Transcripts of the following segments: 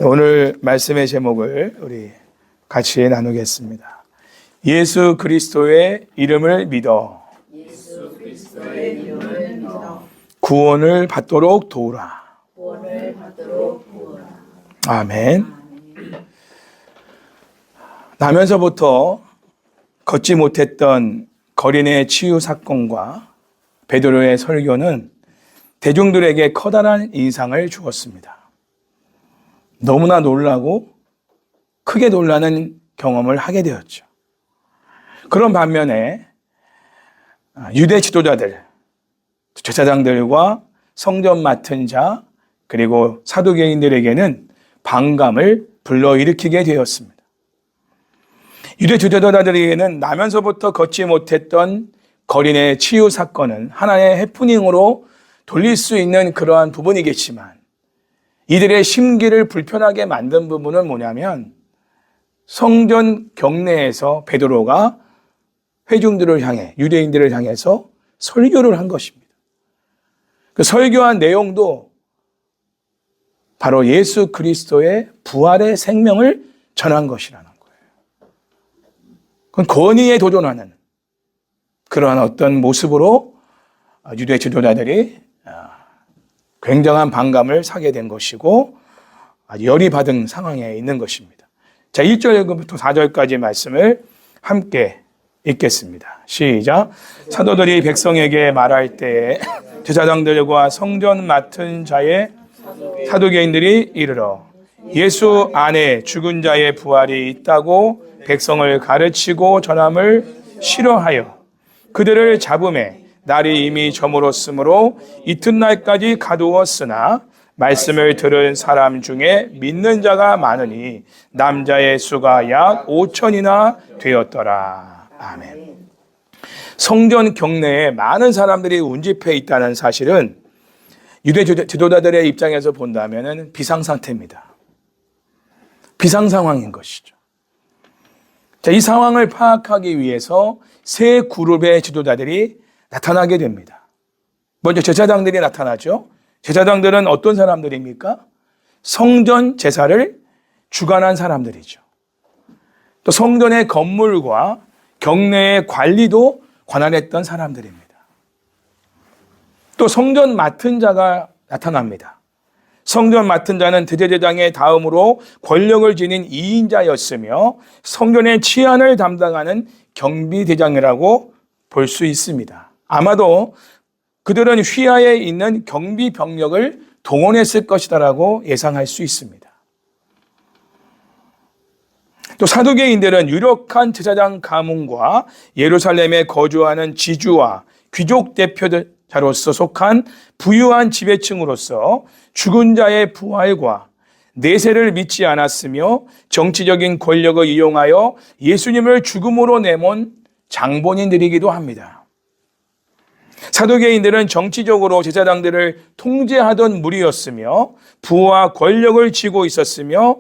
오늘 말씀의 제목을 우리 같이 나누겠습니다. 예수 그리스도의 이름을 믿어 구원을 받도록 도우라. 아멘. 나면서부터 걷지 못했던 거린의 치유 사건과 베드로의 설교는 대중들에게 커다란 인상을 주었습니다. 너무나 놀라고 크게 놀라는 경험을 하게 되었죠. 그런 반면에 유대 지도자들, 제사장들과 성전 맡은 자, 그리고 사두개인들에게는 반감을 불러일으키게 되었습니다. 유대 지도자들에게는 나면서부터 걷지 못했던 거린의 치유 사건은 하나의 해프닝으로 돌릴 수 있는 그러한 부분이겠지만, 이들의 심기를 불편하게 만든 부분은 뭐냐면, 성전 경내에서 베드로가 회중들을 향해, 유대인들을 향해서 설교를 한 것입니다. 그 설교한 내용도 바로 예수 그리스도의 부활의 생명을 전한 것이라는 거예요. 그건 권위에 도전하는 그러한 어떤 모습으로 유대 지도자들이 굉장한 반감을 사게 된 것이고 열이 받은 상황에 있는 것입니다. 자, 1절부터 4절까지 말씀을 함께 읽겠습니다. 시작. 사도들이 백성에게 말할 때에 제사장들과 성전 맡은 자의 사두개인들이 이르러 예수 안에 죽은 자의 부활이 있다고 백성을 가르치고 전함을 싫어하여 그들을 잡음에 날이 이미 저물었으므로 이튿날까지 가두었으나 말씀을 들은 사람 중에 믿는 자가 많으니 남자의 수가 약 5천이나 되었더라. 아멘. 성전 경내에 많은 사람들이 운집해 있다는 사실은 유대 지도자들의 입장에서 본다면 비상상태입니다. 비상상황인 것이죠. 자, 이 상황을 파악하기 위해서 세 그룹의 지도자들이 나타나게 됩니다. 먼저 제사장들이 나타나죠. 제사장들은 어떤 사람들입니까? 성전 제사를 주관한 사람들이죠. 또 성전의 건물과 경내의 관리도 관할했던 사람들입니다. 또 성전 맡은 자가 나타납니다. 성전 맡은 자는 대제사장의 다음으로 권력을 지닌 2인자였으며 성전의 치안을 담당하는 경비대장이라고 볼 수 있습니다. 아마도 그들은 휘하에 있는 경비 병력을 동원했을 것이다라고 예상할 수 있습니다. 또 사두개인들은 유력한 제사장 가문과 예루살렘에 거주하는 지주와 귀족 대표자로서 속한 부유한 지배층으로서 죽은 자의 부활과 내세를 믿지 않았으며 정치적인 권력을 이용하여 예수님을 죽음으로 내몬 장본인들이기도 합니다. 사두개인들은 정치적으로 제사장들을 통제하던 무리였으며 부와 권력을 쥐고 있었으며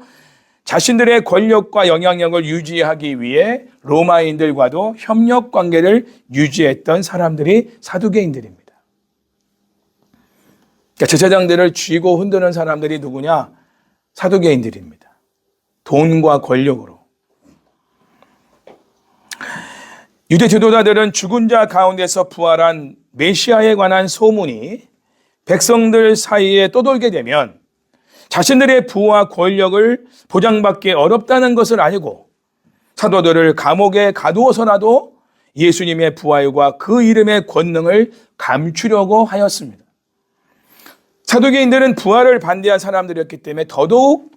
자신들의 권력과 영향력을 유지하기 위해 로마인들과도 협력 관계를 유지했던 사람들이 사두개인들입니다. 그러니까 제사장들을 쥐고 흔드는 사람들이 누구냐? 사두개인들입니다. 돈과 권력으로. 유대 지도자들은 죽은 자 가운데서 부활한 메시아에 관한 소문이 백성들 사이에 떠돌게 되면 자신들의 부와 권력을 보장받기 어렵다는 것을 알고 사도들을 감옥에 가두어서라도 예수님의 부활과 그 이름의 권능을 감추려고 하였습니다. 사두개인들은 부활을 반대한 사람들이었기 때문에 더더욱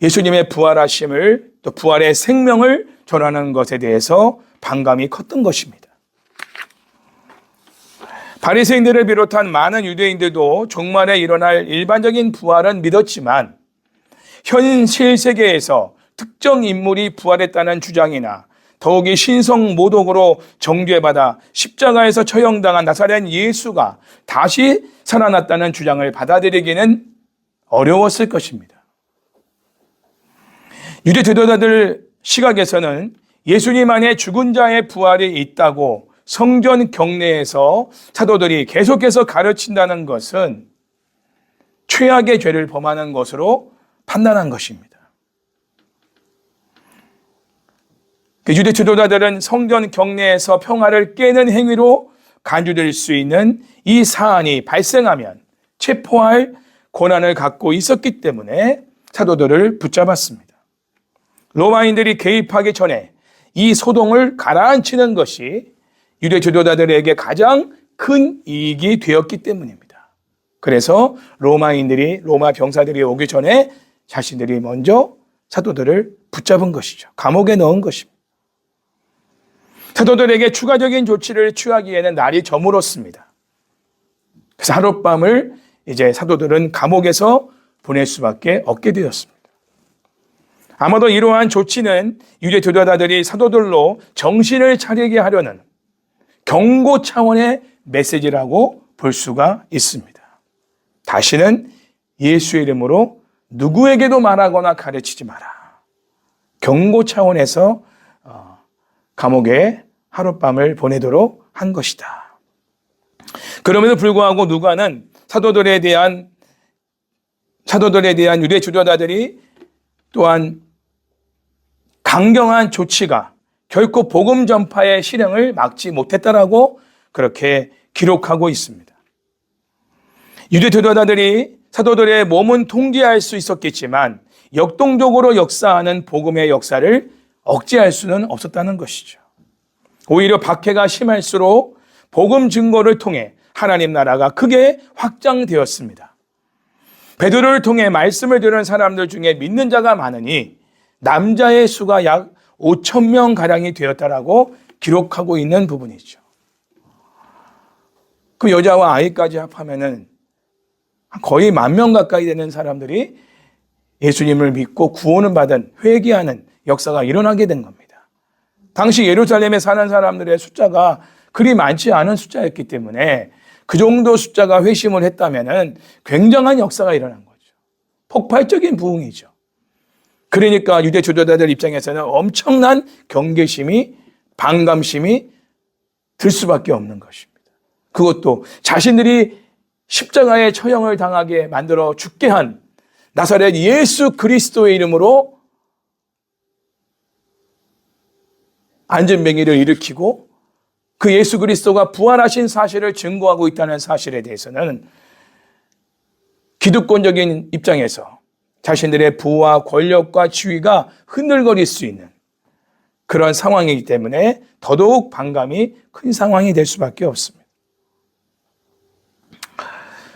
예수님의 부활하심을 또 부활의 생명을 전하는 것에 대해서 반감이 컸던 것입니다. 바리새인들을 비롯한 많은 유대인들도 종말에 일어날 일반적인 부활은 믿었지만 현실 세계에서 특정 인물이 부활했다는 주장이나 더욱이 신성 모독으로 정죄받아 십자가에서 처형당한 나사렛 예수가 다시 살아났다는 주장을 받아들이기는 어려웠을 것입니다. 유대 지도자들 시각에서는 예수님 안에 죽은 자의 부활이 있다고 성전 경내에서 사도들이 계속해서 가르친다는 것은 최악의 죄를 범하는 것으로 판단한 것입니다. 유대 지도자들은 성전 경내에서 평화를 깨는 행위로 간주될 수 있는 이 사안이 발생하면 체포할 권한을 갖고 있었기 때문에 사도들을 붙잡았습니다. 로마인들이 개입하기 전에 이 소동을 가라앉히는 것이 유대 지도자들에게 가장 큰 이익이 되었기 때문입니다. 그래서 로마 병사들이 오기 전에 자신들이 먼저 사도들을 붙잡은 것이죠. 감옥에 넣은 것입니다. 사도들에게 추가적인 조치를 취하기에는 날이 저물었습니다. 그래서 하룻밤을 이제 사도들은 감옥에서 보낼 수밖에 없게 되었습니다. 아마도 이러한 조치는 유대 지도자들이 사도들로 정신을 차리게 하려는 경고 차원의 메시지라고 볼 수가 있습니다. 다시는 예수의 이름으로 누구에게도 말하거나 가르치지 마라. 경고 차원에서 감옥에 하룻밤을 보내도록 한 것이다. 그럼에도 불구하고 누가는 사도들에 대한 유대 지도자들이 또한 강경한 조치가 결코 복음 전파의 실행을 막지 못했다라고 그렇게 기록하고 있습니다. 유대 지도자들이 사도들의 몸은 통제할 수 있었겠지만 역동적으로 역사하는 복음의 역사를 억제할 수는 없었다는 것이죠. 오히려 박해가 심할수록 복음 증거를 통해 하나님 나라가 크게 확장되었습니다. 베드로를 통해 말씀을 들은 사람들 중에 믿는 자가 많으니 남자의 수가 약 5,000명 가량이 되었다라고 기록하고 있는 부분이죠. 그 여자와 아이까지 합하면은 거의 10,000명 가까이 되는 사람들이 예수님을 믿고 구원을 받은 회개하는 역사가 일어나게 된 겁니다. 당시 예루살렘에 사는 사람들의 숫자가 그리 많지 않은 숫자였기 때문에 그 정도 숫자가 회심을 했다면은 굉장한 역사가 일어난 거죠. 폭발적인 부흥이죠. 그러니까 유대 지도자들 입장에서는 엄청난 경계심이, 반감심이 들 수밖에 없는 것입니다. 그것도 자신들이 십자가의 처형을 당하게 만들어 죽게 한 나사렛 예수 그리스도의 이름으로 안전병기를 일으키고 그 예수 그리스도가 부활하신 사실을 증거하고 있다는 사실에 대해서는 기득권적인 입장에서 자신들의 부와 권력과 지위가 흔들거릴 수 있는 그런 상황이기 때문에 더더욱 반감이 큰 상황이 될 수밖에 없습니다.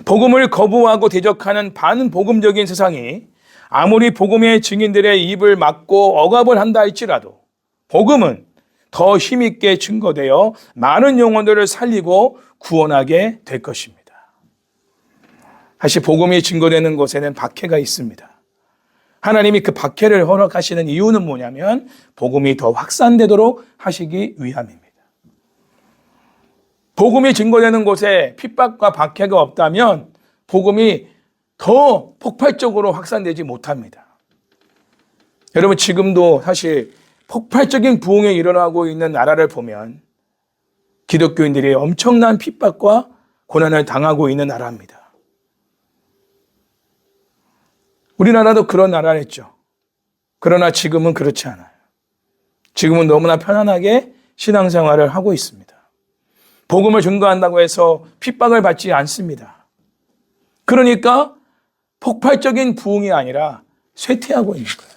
복음을 거부하고 대적하는 반복음적인 세상이 아무리 복음의 증인들의 입을 막고 억압을 한다 할지라도 복음은 더 힘있게 증거되어 많은 영혼들을 살리고 구원하게 될 것입니다. 사실 복음이 증거되는 곳에는 박해가 있습니다. 하나님이 그 박해를 허락하시는 이유는 뭐냐면 복음이 더 확산되도록 하시기 위함입니다. 복음이 증거되는 곳에 핍박과 박해가 없다면 복음이 더 폭발적으로 확산되지 못합니다. 여러분 지금도 사실 폭발적인 부흥이 일어나고 있는 나라를 보면 기독교인들이 엄청난 핍박과 고난을 당하고 있는 나라입니다. 우리나라도 그런 나라였죠. 그러나 지금은 그렇지 않아요. 지금은 너무나 편안하게 신앙생활을 하고 있습니다. 복음을 증거한다고 해서 핍박을 받지 않습니다. 그러니까 폭발적인 부흥이 아니라 쇠퇴하고 있는 거예요.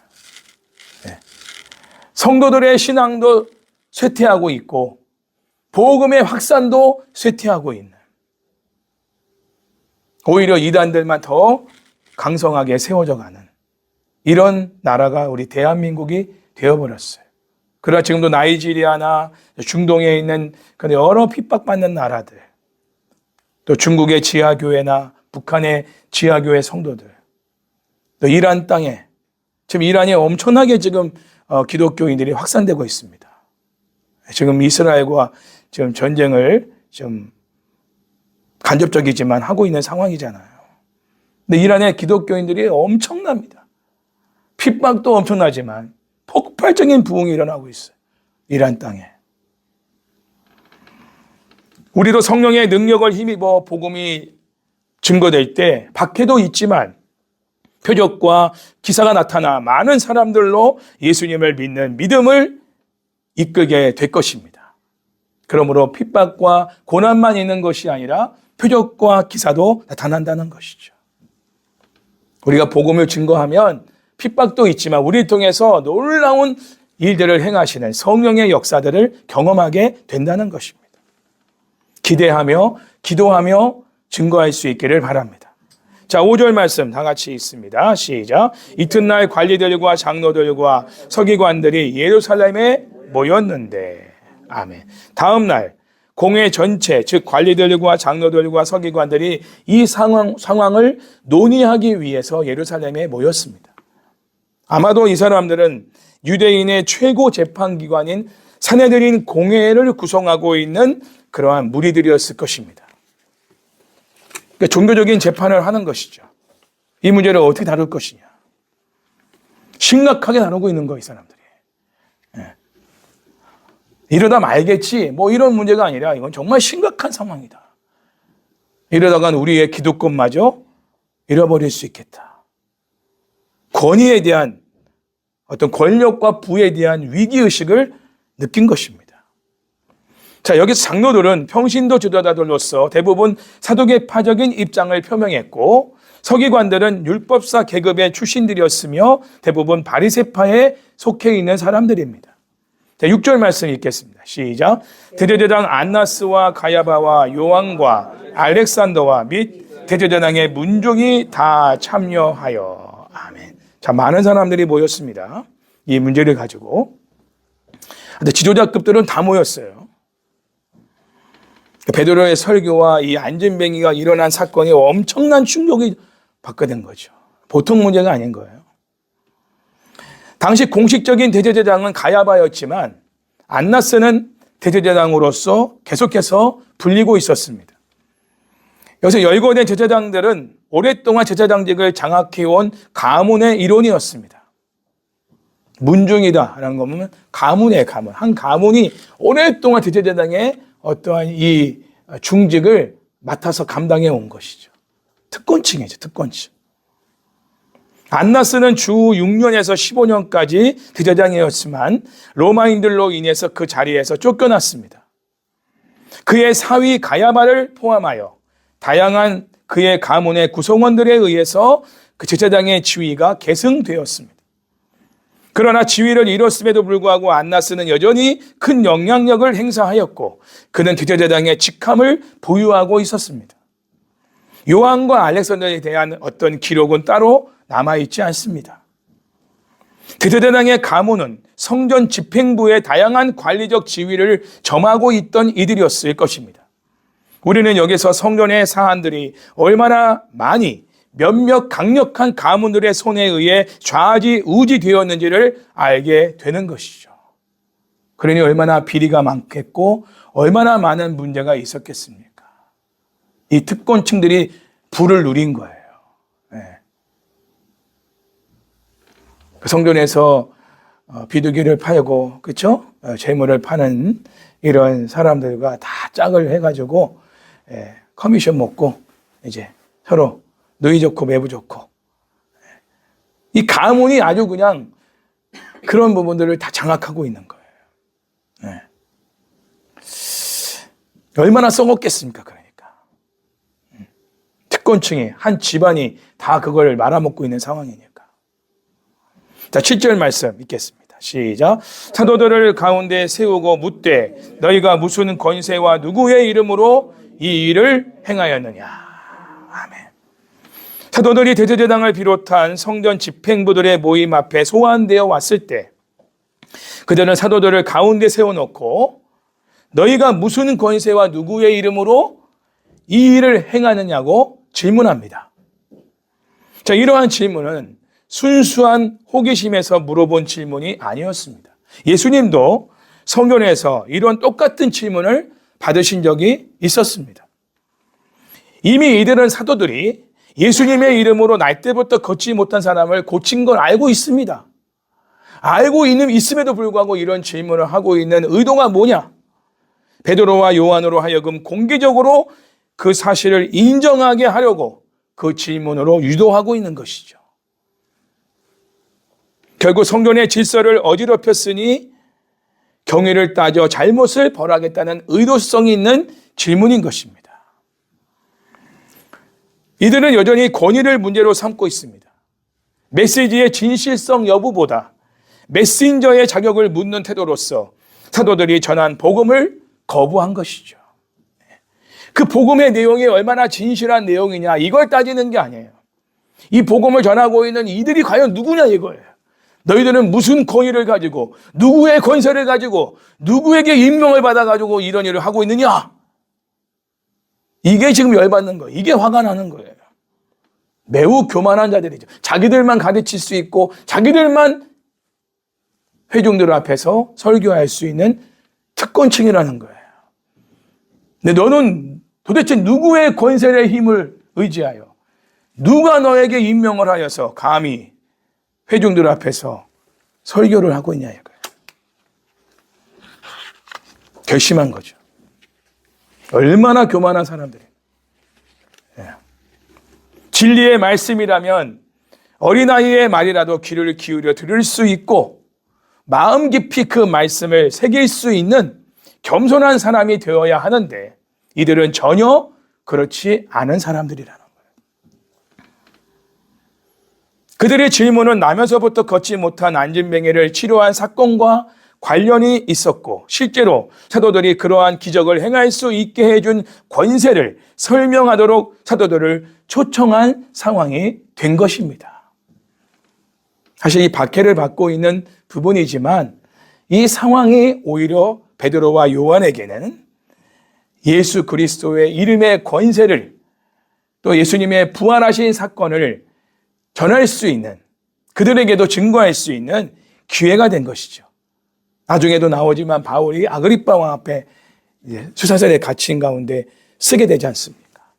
네. 성도들의 신앙도 쇠퇴하고 있고 복음의 확산도 쇠퇴하고 있는, 오히려 이단들만 더 강성하게 세워져 가는 이런 나라가 우리 대한민국이 되어버렸어요. 그러나 지금도 나이지리아나 중동에 있는 여러 핍박받는 나라들, 또 중국의 지하교회나 북한의 지하교회 성도들, 또 이란 땅에, 지금 이란이 엄청나게 지금 기독교인들이 확산되고 있습니다. 지금 이스라엘과 지금 전쟁을 좀 간접적이지만 하고 있는 상황이잖아요. 근데 이란의 기독교인들이 엄청납니다. 핍박도 엄청나지만 폭발적인 부흥이 일어나고 있어요. 이란 땅에. 우리도 성령의 능력을 힘입어 복음이 증거될 때 박해도 있지만 표적과 기사가 나타나 많은 사람들로 예수님을 믿는 믿음을 이끌게 될 것입니다. 그러므로 핍박과 고난만 있는 것이 아니라 표적과 기사도 나타난다는 것이죠. 우리가 복음을 증거하면 핍박도 있지만 우리를 통해서 놀라운 일들을 행하시는 성령의 역사들을 경험하게 된다는 것입니다. 기대하며 기도하며 증거할 수 있기를 바랍니다. 자, 5절 말씀 다 같이 읽습니다. 시작. 이튿날 관리들과 장로들과 서기관들이 예루살렘에 모였는데, 아멘. 다음 날 공회 전체, 즉 관리들과 장로들과 서기관들이 이 상황을 논의하기 위해서 예루살렘에 모였습니다. 아마도 이 사람들은 유대인의 최고 재판기관인 산헤드린 공회를 구성하고 있는 그러한 무리들이었을 것입니다. 그러니까 종교적인 재판을 하는 것이죠. 이 문제를 어떻게 다룰 것이냐. 심각하게 다루고 있는 거, 이 사람들이. 이러다 말겠지, 뭐 이런 문제가 아니라 이건 정말 심각한 상황이다. 이러다간 우리의 기득권마저 잃어버릴 수 있겠다. 권위에 대한 어떤 권력과 부에 대한 위기의식을 느낀 것입니다. 자, 여기서 장로들은 평신도 지도자들로서 대부분 사도계파적인 입장을 표명했고, 서기관들은 율법사 계급의 출신들이었으며 대부분 바리새파에 속해 있는 사람들입니다. 자, 6절 말씀 읽겠습니다. 시작. 대제사장 안나스와 가야바와 요한과 알렉산더와 및 대제사장의 문종이 다 참여하여. 아멘. 자, 많은 사람들이 모였습니다. 이 문제를 가지고. 근데 지도자급들은 다 모였어요. 베드로의 설교와 이 안전뱅이가 일어난 사건이 엄청난 충격이 받게 된 거죠. 보통 문제가 아닌 거예요. 당시 공식적인 대제사장은 가야바였지만 안나스는 대제사장으로서 계속해서 불리고 있었습니다. 여기서 열거된 제사장들은 오랫동안 제사장직을 장악해온 가문의 일원이었습니다. 문중이다라는 거는 가문이에요, 가문. 한 가문이 오랫동안 대제사장의 어떠한 이 중직을 맡아서 감당해 온 것이죠. 특권층이죠, 특권층. 안나스는 주 6년에서 15년까지 대제사장이었지만 로마인들로 인해서 그 자리에서 쫓겨났습니다. 그의 사위 가야바를 포함하여 다양한 그의 가문의 구성원들에 의해서 그 제사장의 지위가 계승되었습니다. 그러나 지위를 잃었음에도 불구하고 안나스는 여전히 큰 영향력을 행사하였고 그는 대제사장의 직함을 보유하고 있었습니다. 요한과 알렉산더에 대한 어떤 기록은 따로 남아있지 않습니다. 대제사장의 가문은 성전 집행부의 다양한 관리적 지위를 점하고 있던 이들이었을 것입니다. 우리는 여기서 성전의 사안들이 얼마나 많이 몇몇 강력한 가문들의 손에 의해 좌지우지되었는지를 알게 되는 것이죠. 그러니 얼마나 비리가 많겠고 얼마나 많은 문제가 있었겠습니까? 이 특권층들이 부를 누린 거예요. 성전에서 비둘기를 팔고, 그렇죠? 재물을 파는 이런 사람들과 다 짝을 해가지고 커미션 먹고 이제 서로 누이 좋고 매부 좋고, 이 가문이 아주 그냥 그런 부분들을 다 장악하고 있는 거예요. 얼마나 썩었겠습니까? 그러니까 특권층이 한 집안이 다 그걸 말아먹고 있는 상황이니까. 자, 7절 말씀 읽겠습니다. 시작. 사도들을 가운데 세우고 묻되 너희가 무슨 권세와 누구의 이름으로 이 일을 행하였느냐. 아멘. 사도들이 대제사장을 비롯한 성전 집행부들의 모임 앞에 소환되어 왔을 때 그들은 사도들을 가운데 세워놓고 너희가 무슨 권세와 누구의 이름으로 이 일을 행하느냐고 질문합니다. 자, 이러한 질문은 순수한 호기심에서 물어본 질문이 아니었습니다. 예수님도 성전에서 이런 똑같은 질문을 받으신 적이 있었습니다. 이미 이들은 사도들이 예수님의 이름으로 날 때부터 걷지 못한 사람을 고친 걸 알고 있습니다. 알고 있음에도 불구하고 이런 질문을 하고 있는 의도가 뭐냐? 베드로와 요한으로 하여금 공개적으로 그 사실을 인정하게 하려고 그 질문으로 유도하고 있는 것이죠. 결국 성전의 질서를 어지럽혔으니 경위를 따져 잘못을 벌하겠다는 의도성이 있는 질문인 것입니다. 이들은 여전히 권위를 문제로 삼고 있습니다. 메시지의 진실성 여부보다 메신저의 자격을 묻는 태도로서 사도들이 전한 복음을 거부한 것이죠. 그 복음의 내용이 얼마나 진실한 내용이냐 이걸 따지는 게 아니에요. 이 복음을 전하고 있는 이들이 과연 누구냐 이거예요. 너희들은 무슨 권위를 가지고 누구의 권세를 가지고 누구에게 임명을 받아가지고 이런 일을 하고 있느냐. 이게 지금 열받는 거예요. 이게 화가 나는 거예요. 매우 교만한 자들이죠. 자기들만 가르칠 수 있고 자기들만 회중들 앞에서 설교할 수 있는 특권층이라는 거예요. 근데 너는 도대체 누구의 권세의 힘을 의지하여 누가 너에게 임명을 하여서 감히 회중들 앞에서 설교를 하고 있냐 이거예요. 결심한 거죠. 얼마나 교만한 사람들이에요. 진리의 말씀이라면 어린아이의 말이라도 귀를 기울여 들을 수 있고 마음 깊이 그 말씀을 새길 수 있는 겸손한 사람이 되어야 하는데 이들은 전혀 그렇지 않은 사람들이라는 거예요. 그들의 질문은 나면서부터 걷지 못한 안진뱅이를 치료한 사건과 관련이 있었고 실제로 사도들이 그러한 기적을 행할 수 있게 해준 권세를 설명하도록 사도들을 초청한 상황이 된 것입니다. 사실 이 박해를 받고 있는 부분이지만 이 상황이 오히려 베드로와 요한에게는 예수 그리스도의 이름의 권세를 또 예수님의 부활하신 사건을 전할 수 있는 그들에게도 증거할 수 있는 기회가 된 것이죠. 나중에도 나오지만 바울이 아그리빠 왕 앞에 수사설에 갇힌 가운데 쓰게 되지 않습니까?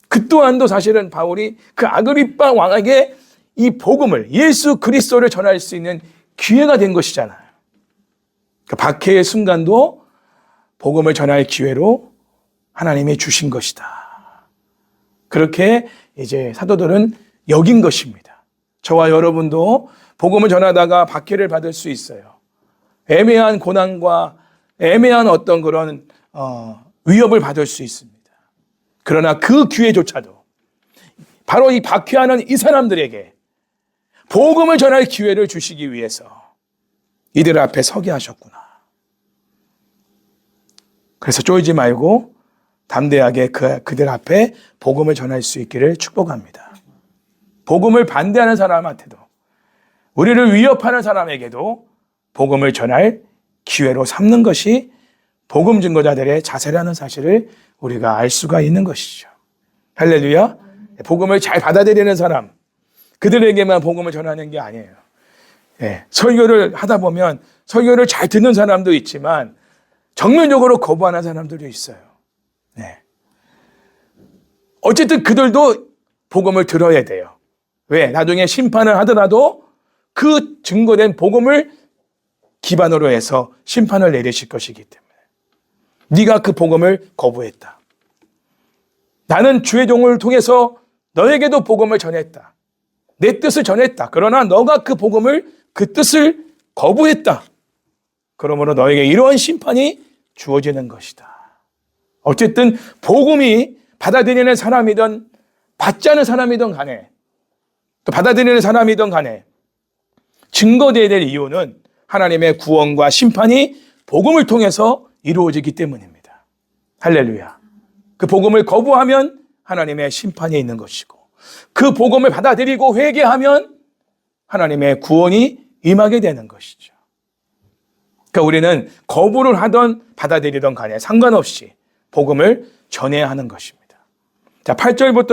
그 또한도 사실은 바울이 그 아그리빠 왕에게 이 복음을 예수 그리스도를 전할 수 있는 기회가 된 것이잖아요. 그 박해의 순간도 복음을 전할 기회로 하나님이 주신 것이다. 그렇게 이제 사도들은 여긴 것입니다. 저와 여러분도 복음을 전하다가 박해를 받을 수 있어요. 애매한 고난과 애매한 어떤 그런 위협을 받을 수 있습니다. 그러나 그 기회조차도 바로 이 박해하는 이 사람들에게 복음을 전할 기회를 주시기 위해서 이들 앞에 서게 하셨구나. 그래서 쫄지 말고 담대하게 그들 앞에 복음을 전할 수 있기를 축복합니다. 복음을 반대하는 사람한테도 우리를 위협하는 사람에게도 복음을 전할 기회로 삼는 것이 복음 증거자들의 자세라는 사실을 우리가 알 수가 있는 것이죠. 할렐루야. 복음을 잘 받아들이는 사람, 그들에게만 복음을 전하는 게 아니에요. 설교를 하다 보면 설교를 잘 듣는 사람도 있지만 정면적으로 거부하는 사람들도 있어요. 어쨌든 그들도 복음을 들어야 돼요. 왜? 나중에 심판을 하더라도 그 증거된 복음을 기반으로 해서 심판을 내리실 것이기 때문에 네가 그 복음을 거부했다. 나는 주의 종을 통해서 너에게도 복음을 전했다. 내 뜻을 전했다. 그러나 너가 그 복음을 그 뜻을 거부했다. 그러므로 너에게 이러한 심판이 주어지는 것이다. 어쨌든 복음이 받아들이는 사람이든 받지 않은 사람이든 간에 또 받아들이는 사람이든 간에 증거되어야 될 이유는 하나님의 구원과 심판이 복음을 통해서 이루어지기 때문입니다. 할렐루야. 그 복음을 거부하면 하나님의 심판이 있는 것이고 그 복음을 받아들이고 회개하면 하나님의 구원이 임하게 되는 것이죠. 그러니까 우리는 거부를 하던 받아들이던 간에 상관없이 복음을 전해야 하는 것입니다. 자, 8절부터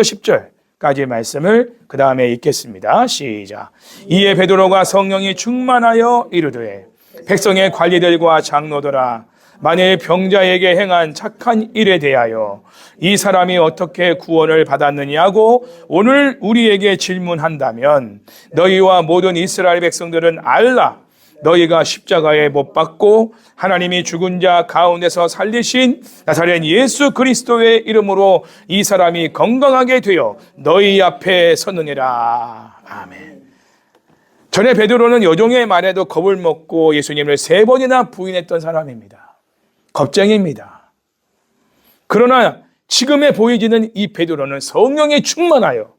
10절까지의 말씀을 그 다음에 읽겠습니다. 시작. 이에 베드로가 성령이 충만하여 이르되 백성의 관리들과 장로들아 만일 병자에게 행한 착한 일에 대하여 이 사람이 어떻게 구원을 받았느냐고 오늘 우리에게 질문한다면 너희와 모든 이스라엘 백성들은 알라. 너희가 십자가에 못 박고 하나님이 죽은 자 가운데서 살리신 나사렛 예수 그리스도의 이름으로 이 사람이 건강하게 되어 너희 앞에 섰느니라. 아멘. 전에 베드로는 여종의 말에도 겁을 먹고 예수님을 3번이나 부인했던 사람입니다. 겁쟁이입니다. 그러나 지금에 보이지는 이 베드로는 성령에 충만하여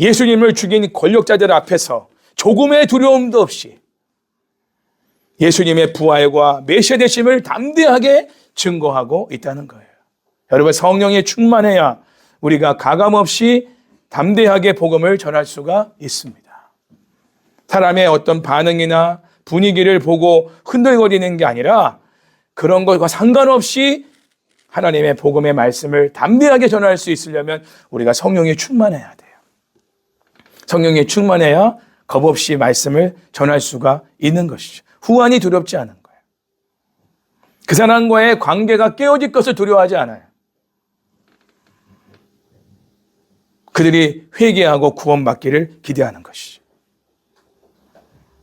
예수님을 죽인 권력자들 앞에서 조금의 두려움도 없이 예수님의 부활과 메시아 되심을 담대하게 증거하고 있다는 거예요. 여러분, 성령에 충만해야 우리가 가감없이 담대하게 복음을 전할 수가 있습니다. 사람의 어떤 반응이나 분위기를 보고 흔들거리는 게 아니라 그런 것과 상관없이 하나님의 복음의 말씀을 담대하게 전할 수 있으려면 우리가 성령에 충만해야 돼요. 성령에 충만해야 겁없이 말씀을 전할 수가 있는 것이죠. 후환이 두렵지 않은 거예요. 그 사람과의 관계가 깨어질 것을 두려워하지 않아요. 그들이 회개하고 구원받기를 기대하는 것이죠.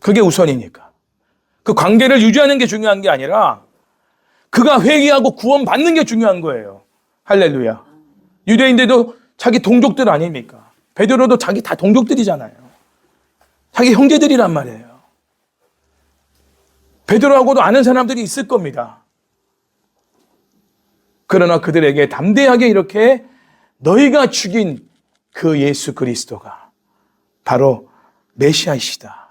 그게 우선이니까. 그 관계를 유지하는 게 중요한 게 아니라 그가 회개하고 구원받는 게 중요한 거예요. 할렐루야. 유대인들도 자기 동족들 아닙니까? 베드로도 자기 다 동족들이잖아요. 자기 형제들이란 말이에요. 베드로하고도 아는 사람들이 있을 겁니다. 그러나 그들에게 담대하게 이렇게 너희가 죽인 그 예수 그리스도가 바로 메시아이시다.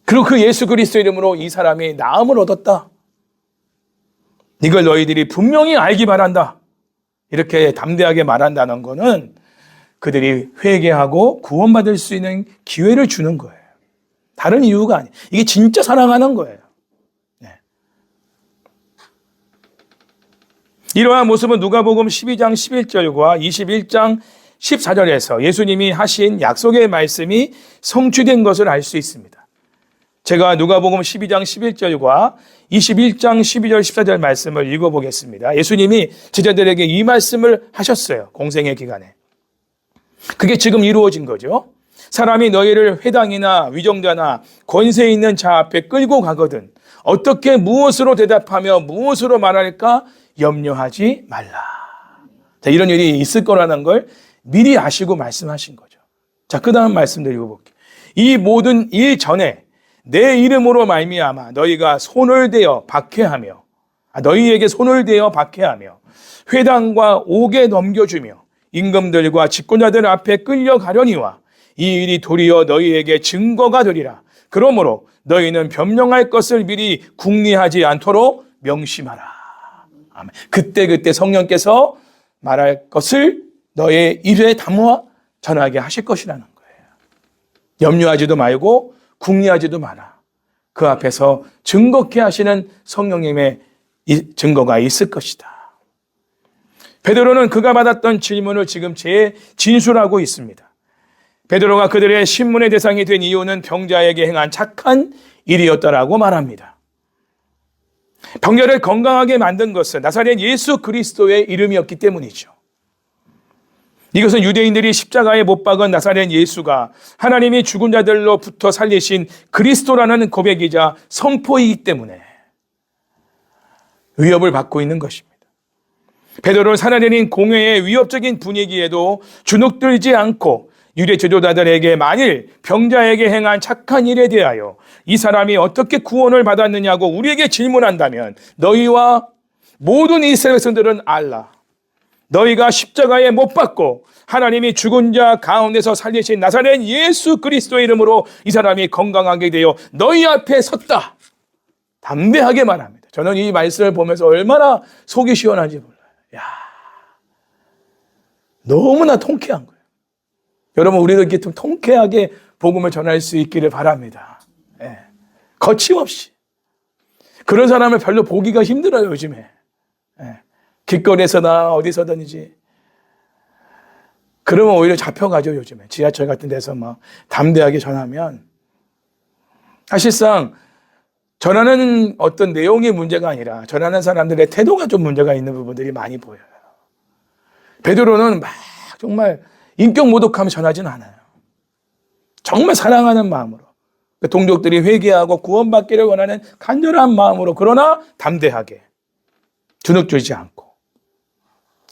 그리고 그 예수 그리스도 이름으로 이 사람이 나음을 얻었다. 이걸 너희들이 분명히 알기 바란다. 이렇게 담대하게 말한다는 것은 그들이 회개하고 구원받을 수 있는 기회를 주는 거예요. 다른 이유가 아니에요. 이게 진짜 사랑하는 거예요. 네. 이러한 모습은 누가복음 12장 11절과 21장 14절에서 예수님이 하신 약속의 말씀이 성취된 것을 알 수 있습니다. 제가 누가복음 12장 11절과 21장 12절 14절 말씀을 읽어보겠습니다. 예수님이 제자들에게 이 말씀을 하셨어요. 공생의 기간에. 그게 지금 이루어진 거죠. 사람이 너희를 회당이나 위정자나 권세 있는 자 앞에 끌고 가거든 어떻게 무엇으로 대답하며 무엇으로 말할까 염려하지 말라. 자, 이런 일이 있을 거라는 걸 미리 아시고 말씀하신 거죠. 자, 그 다음 말씀도 읽어볼게요. 이 모든 일 전에 내 이름으로 말미암아 너희가 손을 대어 박해하며 너희에게 손을 대어 박해하며 회당과 옥에 넘겨주며 임금들과 집권자들 앞에 끌려가려니와 이 일이 도리어 너희에게 증거가 되리라. 그러므로 너희는 변명할 것을 미리 궁리하지 않도록 명심하라. 아멘. 그때 성령께서 말할 것을 너의 입에 담아 전하게 하실 것이라는 거예요. 염려하지도 말고 궁리하지도 마라. 그 앞에서 증거케 하시는 성령님의 증거가 있을 것이다. 베드로는 그가 받았던 질문을 지금 재진술하고 있습니다. 베드로가 그들의 신문의 대상이 된 이유는 병자에게 행한 착한 일이었다라고 말합니다. 병자를 건강하게 만든 것은 나사렛 예수 그리스도의 이름이었기 때문이죠. 이것은 유대인들이 십자가에 못 박은 나사렛 예수가 하나님이 죽은 자들로부터 살리신 그리스도라는 고백이자 선포이기 때문에 위협을 받고 있는 것입니다. 베드로를 살아내린 공회의 위협적인 분위기에도 주눅들지 않고 유대 지도자들에게 만일 병자에게 행한 착한 일에 대하여 이 사람이 어떻게 구원을 받았느냐고 우리에게 질문한다면 너희와 모든 이스라엘 백성들은 알라. 너희가 십자가에 못 박고 하나님이 죽은 자 가운데서 살리신 나사렛 예수 그리스도의 이름으로 이 사람이 건강하게 되어 너희 앞에 섰다. 담대하게 말합니다. 저는 이 말씀을 보면서 얼마나 속이 시원한지 몰라요. 야, 너무나 통쾌한 거예요. 여러분, 우리도 이렇게 좀 통쾌하게 복음을 전할 수 있기를 바랍니다. 예. 거침없이. 그런 사람을 별로 보기가 힘들어요, 요즘에. 예. 길거리에서나 어디서든지. 그러면 오히려 잡혀가죠, 요즘에. 지하철 같은 데서 막 담대하게 전하면. 사실상 전하는 어떤 내용의 문제가 아니라 전하는 사람들의 태도가 좀 문제가 있는 부분들이 많이 보여요. 베드로는 막 정말 인격 모독하며 전하지는 않아요. 정말 사랑하는 마음으로. 동족들이 회개하고 구원받기를 원하는 간절한 마음으로, 그러나 담대하게 주눅들지 않고.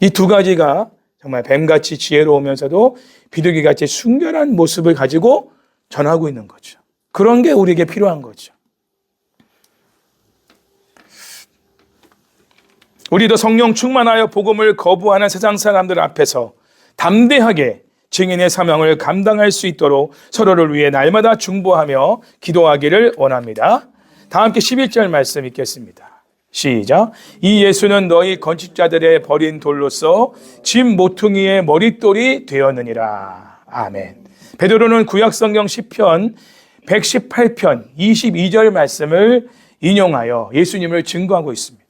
이 두 가지가 정말 뱀같이 지혜로우면서도 비둘기같이 순결한 모습을 가지고 전하고 있는 거죠. 그런 게 우리에게 필요한 거죠. 우리도 성령 충만하여 복음을 거부하는 세상 사람들 앞에서 담대하게 증인의 사명을 감당할 수 있도록 서로를 위해 날마다 중보하며 기도하기를 원합니다. 다 함께 11절 말씀 읽겠습니다. 시작. 이 예수는 너희 건축자들의 버린 돌로서 집 모퉁이의 머릿돌이 되었느니라. 아멘. 베드로는 구약성경 시편 118편 22절 말씀을 인용하여 예수님을 증거하고 있습니다.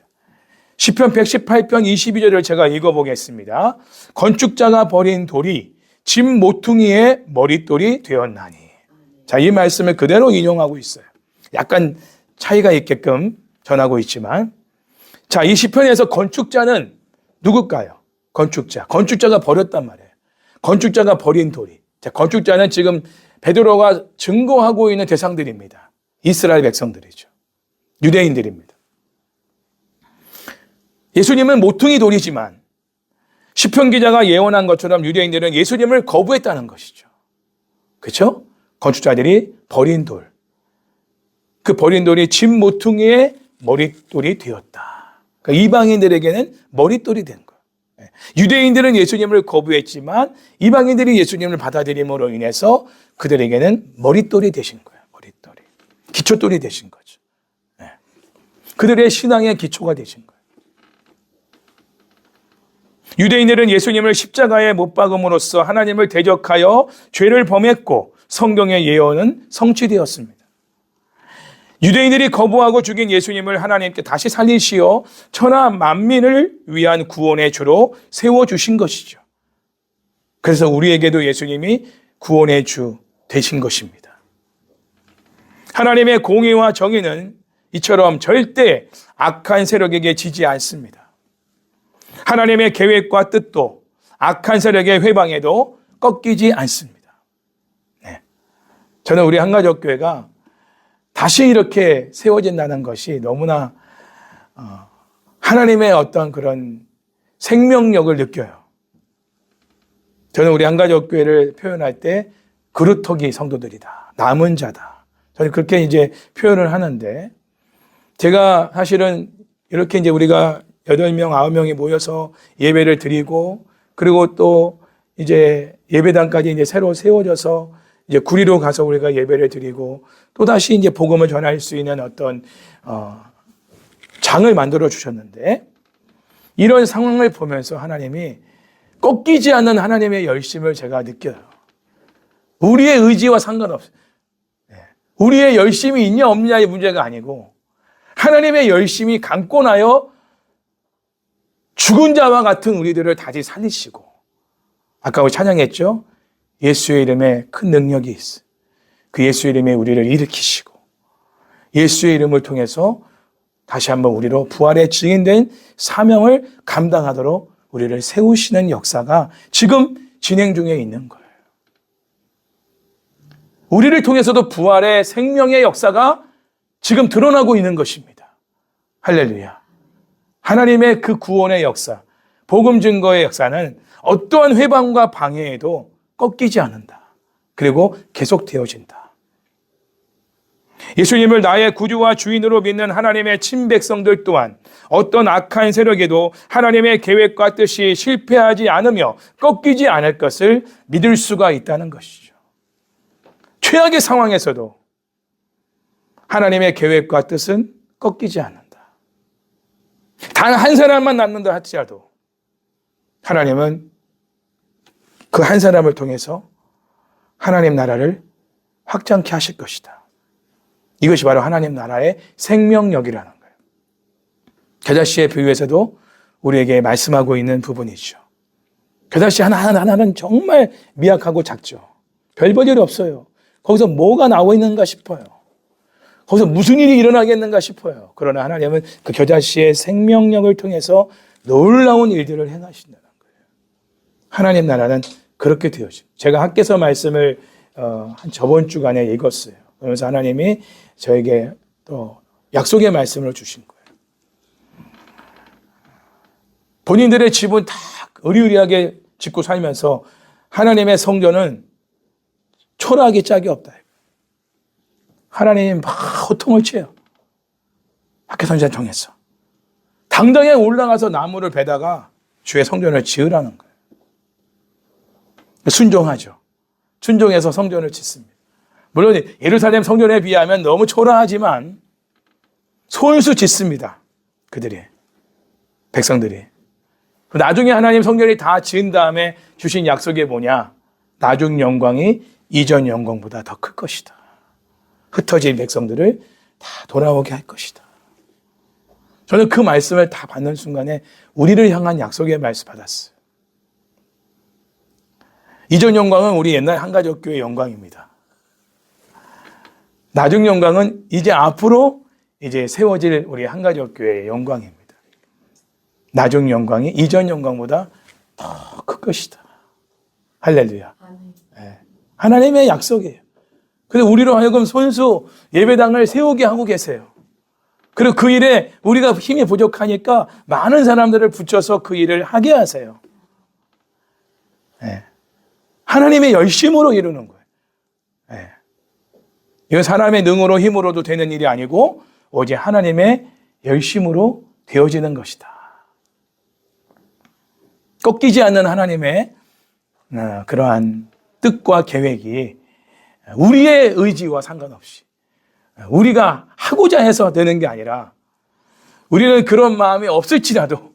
시편 118편 22절을 제가 읽어보겠습니다. 건축자가 버린 돌이 집 모퉁이의 머릿돌이 되었나니. 자, 이 말씀을 그대로 인용하고 있어요. 약간 차이가 있게끔 전하고 있지만, 자, 이 시편에서 건축자는 누굴까요? 건축자가 버렸단 말이에요. 건축자가 버린 돌이. 자, 건축자는 지금 베드로가 증거하고 있는 대상들입니다. 이스라엘 백성들이죠. 유대인들입니다. 예수님은 모퉁이 돌이지만 시편 기자가 예언한 것처럼 유대인들은 예수님을 거부했다는 것이죠. 그렇죠? 건축자들이 버린 돌. 그 버린 돌이 집 모퉁이의 머릿돌이 되었다. 그러니까 이방인들에게는 머릿돌이 된 거예요. 유대인들은 예수님을 거부했지만 이방인들이 예수님을 받아들임으로 인해서 그들에게는 머릿돌이 되신 거예요. 머릿돌이. 기초돌이 되신 거죠. 그들의 신앙의 기초가 되신 거예요. 유대인들은 예수님을 십자가에 못 박음으로써 하나님을 대적하여 죄를 범했고 성경의 예언은 성취되었습니다. 유대인들이 거부하고 죽인 예수님을 하나님께 다시 살리시어 천하 만민을 위한 구원의 주로 세워주신 것이죠. 그래서 우리에게도 예수님이 구원의 주 되신 것입니다. 하나님의 공의와 정의는 이처럼 절대 악한 세력에게 지지 않습니다. 하나님의 계획과 뜻도 악한 세력의 회방에도 꺾이지 않습니다. 네. 저는 우리 한가족교회가 다시 이렇게 세워진다는 것이 너무나 하나님의 어떤 그런 생명력을 느껴요. 저는 우리 한가족교회를 표현할 때 그루터기 성도들이다. 남은 자다. 저는 그렇게 이제 표현을 하는데 제가 사실은 이렇게 이제 우리가 8명, 9명이 모여서 예배를 드리고, 그리고 또 이제 예배당까지 이제 새로 세워져서 이제 구리로 가서 우리가 예배를 드리고, 또다시 이제 복음을 전할 수 있는 어떤, 장을 만들어 주셨는데, 이런 상황을 보면서 하나님이 꺾이지 않는 하나님의 열심을 제가 느껴요. 우리의 의지와 상관없어요. 우리의 열심이 있냐 없냐의 문제가 아니고, 하나님의 열심이 강권하여 죽은 자와 같은 우리들을 다시 살리시고, 아까 우리 찬양했죠? 예수의 이름에 큰 능력이 있어. 그 예수의 이름에 우리를 일으키시고, 예수의 이름을 통해서 다시 한번 우리로 부활의 증인된 사명을 감당하도록 우리를 세우시는 역사가 지금 진행 중에 있는 거예요. 우리를 통해서도 부활의 생명의 역사가 지금 드러나고 있는 것입니다. 할렐루야. 하나님의 그 구원의 역사, 복음 증거의 역사는 어떠한 회방과 방해에도 꺾이지 않는다. 그리고 계속되어진다. 예수님을 나의 구주와 주인으로 믿는 하나님의 친백성들 또한 어떤 악한 세력에도 하나님의 계획과 뜻이 실패하지 않으며 꺾이지 않을 것을 믿을 수가 있다는 것이죠. 최악의 상황에서도 하나님의 계획과 뜻은 꺾이지 않는다. 단 한 사람만 남는다 할지라도 하나님은 그 한 사람을 통해서 하나님 나라를 확장케 하실 것이다. 이것이 바로 하나님 나라의 생명력이라는 거예요. 겨자씨의 비유에서도 우리에게 말씀하고 있는 부분이죠. 겨자씨 하나는 정말 미약하고 작죠. 별 볼 일 없어요. 거기서 뭐가 나와 있는가 싶어요. 거기서 무슨 일이 일어나겠는가 싶어요. 그러나 하나님은 그 겨자씨의 생명력을 통해서 놀라운 일들을 행하신다는 거예요. 하나님 나라는 그렇게 되어집니다. 제가 학개서 말씀을 한 저번 주간에 읽었어요. 그러면서 하나님이 저에게 또 약속의 말씀을 주신 거예요. 본인들의 집은 다 의리의리하게 짓고 살면서 하나님의 성전은 초라하기 짝이 없다. 하나님 막 호통을 쳐요. 박해선지자 통해서. 당당히 올라가서 나무를 베다가 주의 성전을 지으라는 거예요. 순종하죠. 순종해서 성전을 짓습니다. 물론 예루살렘 성전에 비하면 너무 초라하지만 손수 짓습니다. 그들이, 백성들이. 나중에 하나님 성전이 다 지은 다음에 주신 약속이 뭐냐? 나중 영광이 이전 영광보다 더 클 것이다. 흩어진 백성들을 다 돌아오게 할 것이다. 저는 그 말씀을 다 받는 순간에 우리를 향한 약속의 말씀 받았어요. 이전 영광은 우리 옛날 한가족교회 영광입니다. 나중 영광은 이제 앞으로 이제 세워질 우리 한가족교회의 영광입니다. 나중 영광이 이전 영광보다 더 클 것이다. 할렐루야. 네. 하나님의 약속이에요. 그래서 우리로 하여금 손수 예배당을 세우게 하고 계세요. 그리고 그 일에 우리가 힘이 부족하니까 많은 사람들을 붙여서 그 일을 하게 하세요. 네. 하나님의 열심으로 이루는 거예요. 네. 이건 사람의 능으로 힘으로도 되는 일이 아니고 오직 하나님의 열심으로 되어지는 것이다. 꺾이지 않는 하나님의 그러한 뜻과 계획이 우리의 의지와 상관없이 우리가 하고자 해서 되는 게 아니라 우리는 그런 마음이 없을지라도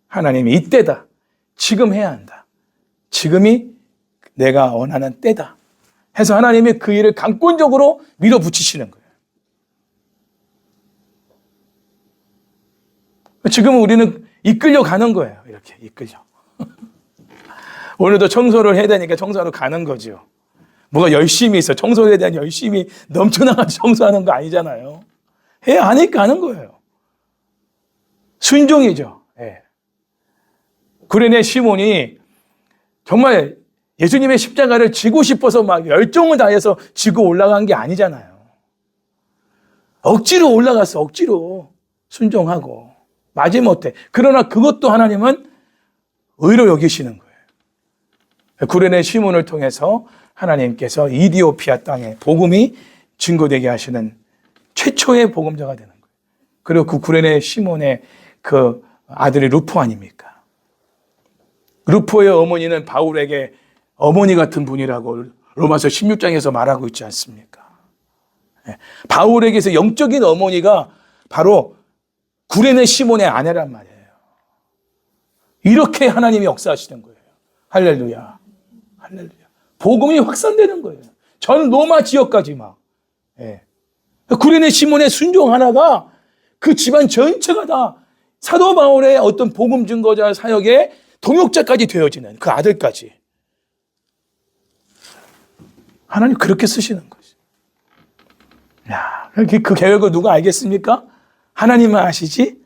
하나님이 이때다. 지금 해야 한다. 지금이 내가 원하는 때다. 해서 하나님이 그 일을 강권적으로 밀어붙이시는 거예요. 지금 우리는 이끌려 가는 거예요. 이렇게 이끌려. 오늘도 청소를 해야 되니까 청소하러 가는 거죠. 뭐가 열심히 있어. 청소에 대한 열심히 넘쳐나가지고 청소하는 거 아니잖아요. 해야 하니까 하는 거예요. 순종이죠. 예. 구레네 시몬이 정말 예수님의 십자가를 지고 싶어서 막 열정을 다해서 지고 올라간 게 아니잖아요. 억지로 올라갔어. 억지로 순종하고 마지못해. 그러나 그것도 하나님은 의로 여기시는 거예요. 구레네 시몬을 통해서 하나님께서 이디오피아 땅에 복음이 증거되게 하시는 최초의 복음자가 되는 거예요. 그리고 그 구레네 시몬의 그 아들이 루포 아닙니까? 루포의 어머니는 바울에게 어머니 같은 분이라고 로마서 16장에서 말하고 있지 않습니까? 바울에게서 영적인 어머니가 바로 구레네 시몬의 아내란 말이에요. 이렇게 하나님이 역사하시는 거예요. 할렐루야. 할렐루야. 복음이 확산되는 거예요. 전 로마 지역까지 막. 예. 구레네 시몬의 순종 하나가 그 집안 전체가 다 사도 바울의 어떤 복음 증거자 사역의 동역자까지 되어지는 그 아들까지. 하나님 그렇게 쓰시는 거죠. 야, 그 계획을 누가 알겠습니까? 하나님만 아시지?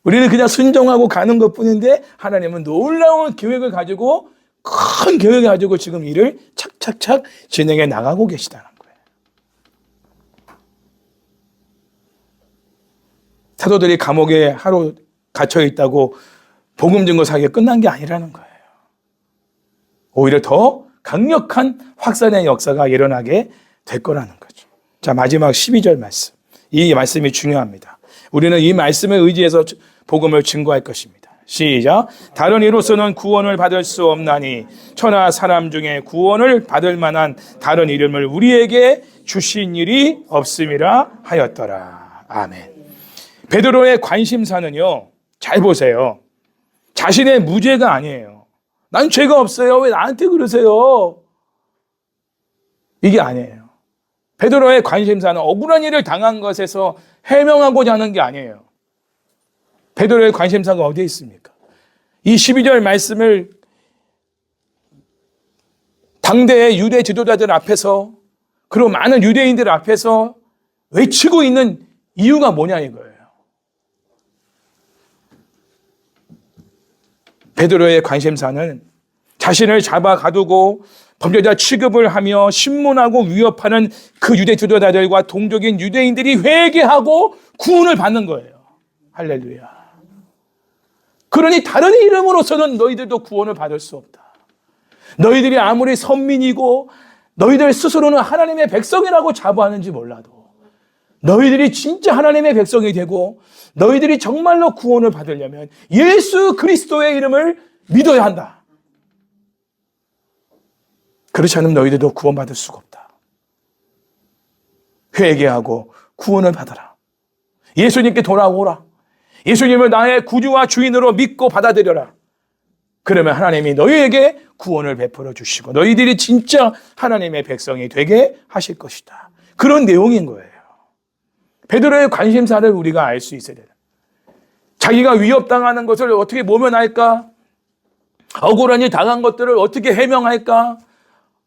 우리는 그냥 순종하고 가는 것 뿐인데 하나님은 놀라운 계획을 가지고 큰 계획을 가지고 지금 일을 착착착 진행해 나가고 계시다는 거예요. 사도들이 감옥에 하루 갇혀 있다고 복음 증거 사역이 끝난 게 아니라는 거예요. 오히려 더 강력한 확산의 역사가 일어나게 될 거라는 거죠. 자, 마지막 12절 말씀. 이 말씀이 중요합니다. 우리는 이 말씀에 의지해서 복음을 증거할 것입니다. 시작. 다른 이로서는 구원을 받을 수 없나니 천하 사람 중에 구원을 받을 만한 다른 이름을 우리에게 주신 일이 없음이라 하였더라. 아멘. 베드로의 관심사는요, 잘 보세요. 자신의 무죄가 아니에요. 난 죄가 없어요. 왜 나한테 그러세요? 이게 아니에요. 베드로의 관심사는 억울한 일을 당한 것에서 해명하고자 하는 게 아니에요. 베드로의 관심사가 어디에 있습니까? 이 12절 말씀을 당대의 유대 지도자들 앞에서 그리고 많은 유대인들 앞에서 외치고 있는 이유가 뭐냐 이거예요. 베드로의 관심사는 자신을 잡아 가두고 범죄자 취급을 하며 신문하고 위협하는 그 유대 지도자들과 동족인 유대인들이 회개하고 구원을 받는 거예요. 할렐루야. 그러니 다른 이름으로서는 너희들도 구원을 받을 수 없다. 너희들이 아무리 선민이고 너희들 스스로는 하나님의 백성이라고 자부하는지 몰라도 너희들이 진짜 하나님의 백성이 되고 너희들이 정말로 구원을 받으려면 예수 그리스도의 이름을 믿어야 한다. 그렇지 않으면 너희들도 구원받을 수가 없다. 회개하고 구원을 받아라. 예수님께 돌아오라. 예수님을 나의 구주와 주인으로 믿고 받아들여라. 그러면 하나님이 너희에게 구원을 베풀어 주시고 너희들이 진짜 하나님의 백성이 되게 하실 것이다. 그런 내용인 거예요. 베드로의 관심사를 우리가 알 수 있어야 돼요. 자기가 위협당하는 것을 어떻게 모면할까? 억울한 일 당한 것들을 어떻게 해명할까?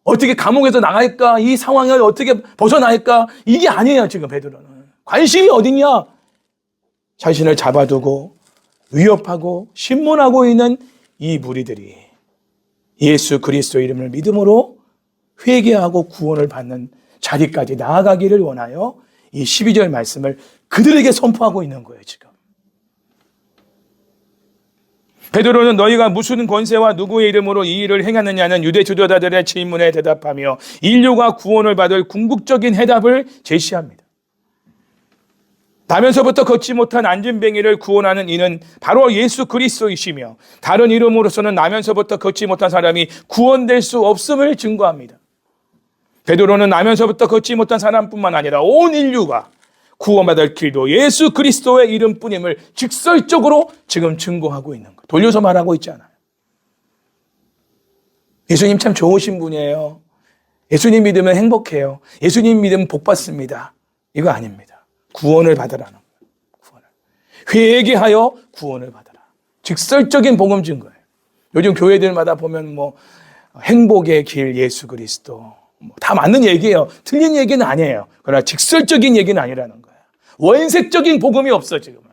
어떻게 감옥에서 나갈까? 이 상황을 어떻게 벗어날까? 이게 아니에요, 지금 베드로는. 관심이 어딨냐? 자신을 잡아두고 위협하고 신문하고 있는 이 무리들이 예수 그리스도 이름을 믿음으로 회개하고 구원을 받는 자리까지 나아가기를 원하여 이 12절 말씀을 그들에게 선포하고 있는 거예요, 지금. 베드로는 너희가 무슨 권세와 누구의 이름으로 이 일을 행하느냐는 유대 지도자들의 질문에 대답하며 인류가 구원을 받을 궁극적인 해답을 제시합니다. 나면서부터 걷지 못한 안진뱅이를 구원하는 이는 바로 예수 그리스도이시며 다른 이름으로서는 나면서부터 걷지 못한 사람이 구원될 수 없음을 증거합니다. 베드로는 나면서부터 걷지 못한 사람뿐만 아니라 온 인류가 구원받을 길도 예수 그리스도의 이름뿐임을 직설적으로 지금 증거하고 있는 거예요. 돌려서 말하고 있잖아요. 예수님 참 좋으신 분이에요. 예수님 믿으면 행복해요. 예수님 믿으면 복 받습니다. 이거 아닙니다. 구원을 받으라는 거예요. 구원을. 회개하여 구원을 받으라. 직설적인 복음 증거예요. 요즘 교회들마다 보면 뭐 행복의 길 예수 그리스도 다 맞는 얘기예요. 틀린 얘기는 아니에요. 그러나 직설적인 얘기는 아니라는 거예요. 원색적인 복음이 없어 지금은.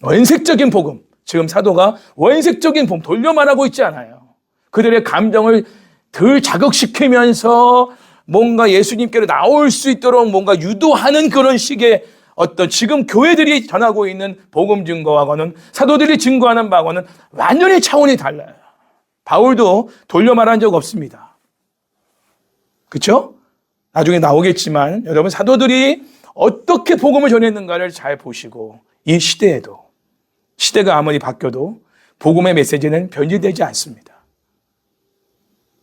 원색적인 복음. 지금 사도가 원색적인 복음 돌려 말하고 있지 않아요. 그들의 감정을 덜 자극시키면서 뭔가 예수님께로 나올 수 있도록 뭔가 유도하는 그런 식의 어떤 지금 교회들이 전하고 있는 복음 증거하고는 사도들이 증거하는 바하고는 완전히 차원이 달라요. 바울도 돌려 말한 적 없습니다. 그렇죠? 나중에 나오겠지만 여러분 사도들이 어떻게 복음을 전했는가를 잘 보시고 이 시대에도 시대가 아무리 바뀌어도 복음의 메시지는 변질되지 않습니다.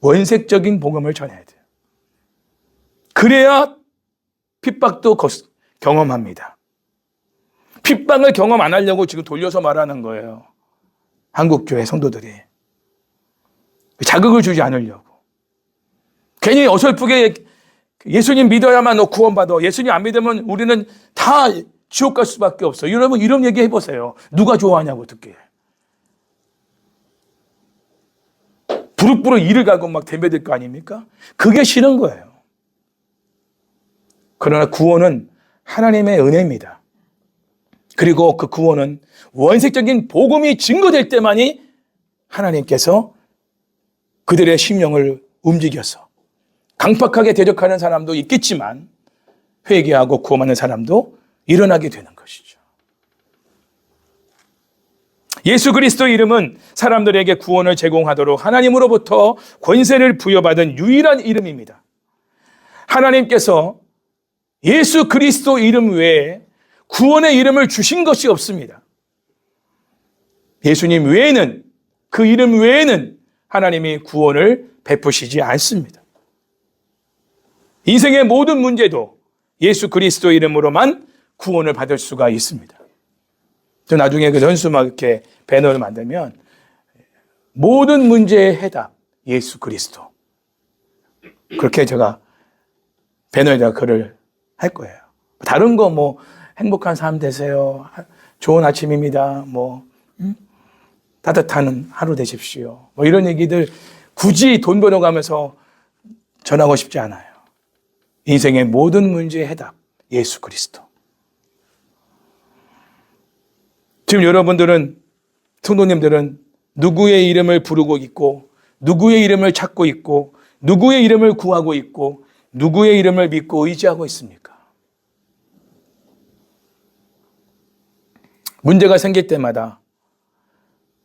원색적인 복음을 전해야 돼요. 그래야 핍박도 경험합니다. 핍박을 경험 안 하려고 지금 돌려서 말하는 거예요. 한국교회 성도들이. 자극을 주지 않으려고. 괜히 어설프게 예수님 믿어야만 너 구원받아. 예수님 안 믿으면 우리는 다 지옥 갈 수밖에 없어. 여러분 이런 얘기 해보세요. 누가 좋아하냐고 듣게. 부르부르 이를 가고 막 덤벼들 거 아닙니까? 그게 싫은 거예요. 그러나 구원은 하나님의 은혜입니다. 그리고 그 구원은 원색적인 복음이 증거될 때만이 하나님께서 그들의 심령을 움직여서 강팍하게 대적하는 사람도 있겠지만 회개하고 구원하는 사람도 일어나게 되는 것이죠. 예수 그리스도 이름은 사람들에게 구원을 제공하도록 하나님으로부터 권세를 부여받은 유일한 이름입니다. 하나님께서 예수 그리스도 이름 외에 구원의 이름을 주신 것이 없습니다. 예수님 외에는 그 이름 외에는 하나님이 구원을 베푸시지 않습니다. 인생의 모든 문제도 예수 그리스도 이름으로만 구원을 받을 수가 있습니다. 저 나중에 그 전수 막 이렇게 배너를 만들면 모든 문제의 해답 예수 그리스도 그렇게 제가 배너에다가 글을 할 거예요. 다른 거 뭐 행복한 삶 되세요. 좋은 아침입니다. 뭐 따뜻한 하루 되십시오. 뭐 이런 얘기들 굳이 돈 벌어가면서 전하고 싶지 않아요. 인생의 모든 문제의 해답 예수 그리스도. 지금 여러분들은 성도님들은 누구의 이름을 부르고 있고 누구의 이름을 찾고 있고 누구의 이름을 구하고 있고 누구의 이름을 믿고 의지하고 있습니까? 문제가 생길 때마다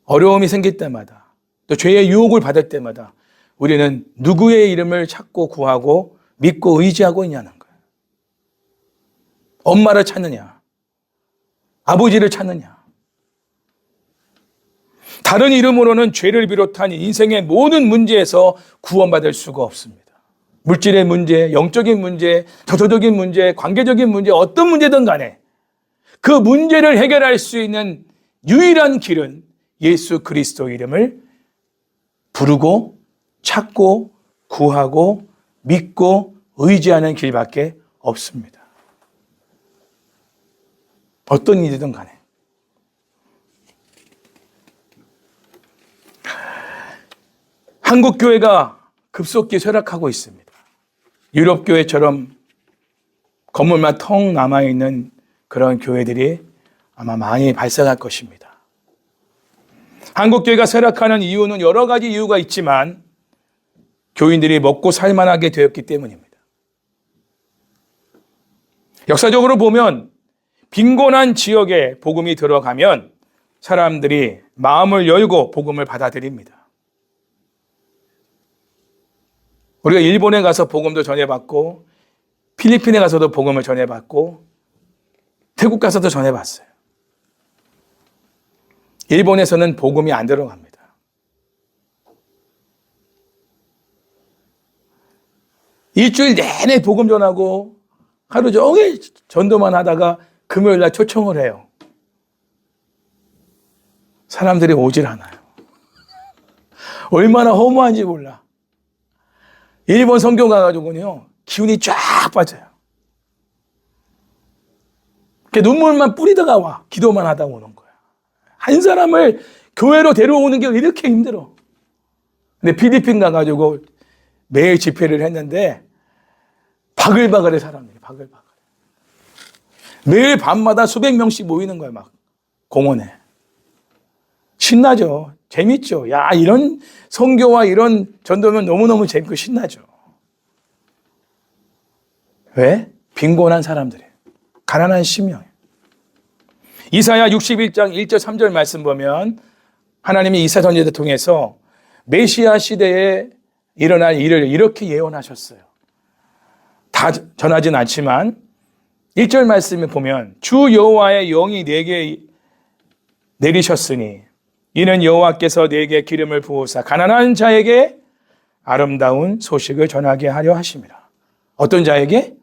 어려움이 생길 때마다, 또 죄의 유혹을 받을 때마다 우리는 누구의 이름을 찾고 구하고 믿고 의지하고 있냐는 거예요. 엄마를 찾느냐, 아버지를 찾느냐. 다른 이름으로는 죄를 비롯한 인생의 모든 문제에서 구원받을 수가 없습니다. 물질의 문제, 영적인 문제, 도덕적인 문제, 관계적인 문제, 어떤 문제든 간에 그 문제를 해결할 수 있는 유일한 길은 예수 그리스도 이름을 부르고 찾고 구하고 믿고 의지하는 길밖에 없습니다. 어떤 일이든 간에. 한국 교회가 급속히 쇠락하고 있습니다. 유럽 교회처럼 건물만 텅 남아있는 그런 교회들이 아마 많이 발생할 것입니다. 한국 교회가 쇠락하는 이유는 여러 가지 이유가 있지만 교인들이 먹고 살만하게 되었기 때문입니다. 역사적으로 보면 빈곤한 지역에 복음이 들어가면 사람들이 마음을 열고 복음을 받아들입니다. 우리가 일본에 가서 복음도 전해받고 필리핀에 가서도 복음을 전해받고 태국 가서도 전해봤어요. 일본에서는 복음이 안 들어갑니다. 일주일 내내 복음 전하고 하루 종일 전도만 하다가 금요일 날 초청을 해요. 사람들이 오질 않아요. 얼마나 허무한지 몰라. 일본 선교 가가지고는요, 기운이 쫙 빠져요. 눈물만 뿌리다가 와. 기도만 하다 오는 거야. 한 사람을 교회로 데려오는 게 이렇게 힘들어. 근데 필리핀 가가지고 매일 집회를 했는데 바글바글해, 사람들이. 바글바글. 매일 밤마다 수백 명씩 모이는 거야, 막. 공원에. 신나죠. 재밌죠. 야, 이런 선교와 이런 전도면 너무너무 재밌고 신나죠. 왜? 빈곤한 사람들이. 가난한 심령. 이사야 61장 1절 3절 말씀 보면 하나님이 이사 선지자를 통해서 메시아 시대에 일어날 일을 이렇게 예언하셨어요. 다 전하진 않지만 1절 말씀에 보면 주 여호와의 영이 내게 내리셨으니 이는 여호와께서 내게 기름을 부으사 가난한 자에게 아름다운 소식을 전하게 하려 하심이라. 어떤 자에게?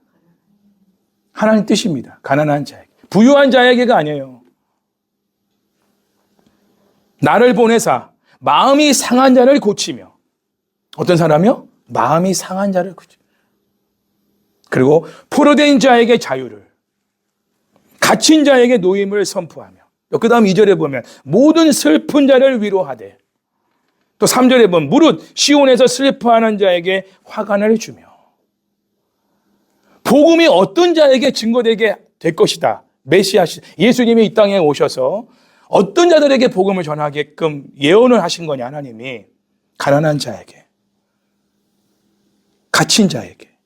하나님 뜻입니다. 가난한 자에게. 부유한 자에게가 아니에요. 나를 보내사 마음이 상한 자를 고치며. 어떤 사람이요? 마음이 상한 자를 고치며. 그리고 포로된 자에게 자유를, 갇힌 자에게 노임을 선포하며. 그 다음 2절에 보면 모든 슬픈 자를 위로하되, 또 3절에 보면 무릇 시온에서 슬퍼하는 자에게 화관을 주며. 복음이 어떤 자에게 증거되게 될 것이다. 메시아 예수님이 이 땅에 오셔서 어떤 자들에게 복음을 전하게끔 예언을 하신 거냐, 하나님이. 가난한 자에게, 갇힌 자에게,